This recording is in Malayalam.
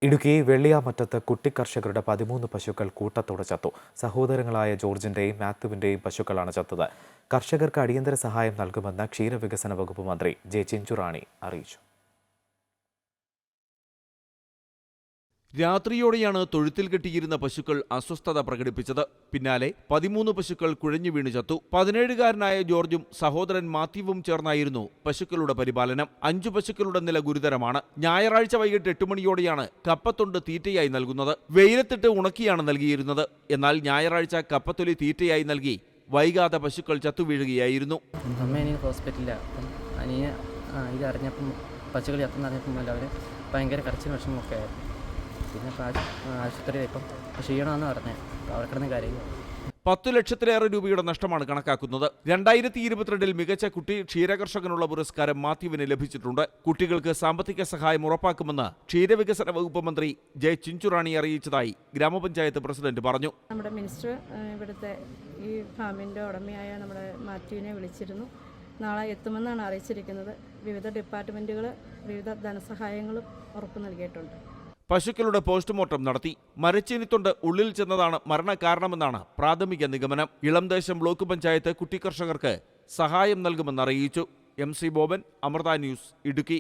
ഇടുക്കി വെള്ളിയാമറ്റത്ത് കുട്ടിക്കർഷകരുടെ 13 പശുക്കൾ കൂട്ടത്തോടെ ചത്തു. സഹോദരങ്ങളായ ജോർജിന്റെയും മാത്യുവിന്റെയും പശുക്കളാണ് ചത്തത്. കർഷകർക്ക് അടിയന്തര സഹായം നൽകുമെന്ന് ക്ഷീരവികസന വകുപ്പ് മന്ത്രി ജെ ചിഞ്ചുറാണി അറിയിച്ചു. രാത്രിയോടെയാണ് തൊഴുത്തിൽ കെട്ടിയിരുന്ന പശുക്കൾ അസ്വസ്ഥത പ്രകടിപ്പിച്ചത്. പിന്നാലെ 13 പശുക്കൾ കുഴഞ്ഞു വീണ് ചത്തു. 17-കാരനായ ജോർജും സഹോദരൻ മാത്യുവും ചേർന്നായിരുന്നു പശുക്കളുടെ പരിപാലനം. 5 പശുക്കളുടെ നില ഗുരുതരമാണ്. ഞായറാഴ്ച വൈകിട്ട് 8 മണിയോടെയാണ് കപ്പത്തൊണ്ട് തീറ്റയായി നൽകുന്നത്. വെയിലത്തിട്ട് ഉണക്കിയാണ് നൽകിയിരുന്നത്. എന്നാൽ ഞായറാഴ്ച കപ്പത്തൊലി തീറ്റയായി നൽകി വൈകാതെ പശുക്കൾ ചത്തുവീഴുകയായിരുന്നു. ഇതറിഞ്ഞപ്പം പശുക്കൾ ചത്തുന്നറിഞ്ഞപ്പം എല്ലാവരും ഭയങ്കര കരച്ചിൽ വിഷമമൊക്കെ ആയിരുന്നു. പിന്നെ ആശുപത്രിയിൽ ഇപ്പം ക്ഷീണമെന്ന് പറഞ്ഞത് അവിടെ കിടന്ന് കരയുക. 10 ലക്ഷത്തിലേറെ രൂപയുടെ നഷ്ടമാണ് കണക്കാക്കുന്നത്. 2022 മികച്ച കുട്ടി ക്ഷീരകർഷകനുള്ള പുരസ്കാരം മാത്യുവിന് ലഭിച്ചിട്ടുണ്ട്. കുട്ടികൾക്ക് സാമ്പത്തിക സഹായം ഉറപ്പാക്കുമെന്ന് ക്ഷീരവികസന വകുപ്പ് മന്ത്രി ജെ ചിഞ്ചുറാണി അറിയിച്ചതായി ഗ്രാമപഞ്ചായത്ത് പ്രസിഡന്റ് പറഞ്ഞു. നമ്മുടെ മിനിസ്റ്റർ ഇവിടുത്തെ ഈ ഫാമിൻ്റെ ഉടമയായ നമ്മുടെ മാത്യുവിനെ വിളിച്ചിരുന്നു. നാളെ എത്തുമെന്നാണ് അറിയിച്ചിരിക്കുന്നത്. വിവിധ ഡിപ്പാർട്ട്മെൻറ്റുകൾ വിവിധ ധനസഹായങ്ങളും ഉറപ്പു നൽകിയിട്ടുണ്ട്. പശുക്കളുടെ പോസ്റ്റ്മോർട്ടം നടത്തി. മരച്ചീനിത്തൊണ്ട് ഉള്ളിൽ ചെന്നതാണ് മരണകാരണമെന്നാണ് പ്രാഥമിക നിഗമനം. ഇളംദേശം ബ്ലോക്ക് പഞ്ചായത്ത് കുട്ടിക്കർഷകർക്ക് സഹായം നൽകുമെന്ന് അറിയിച്ചു. MC Boban, Amrita news, Idukki.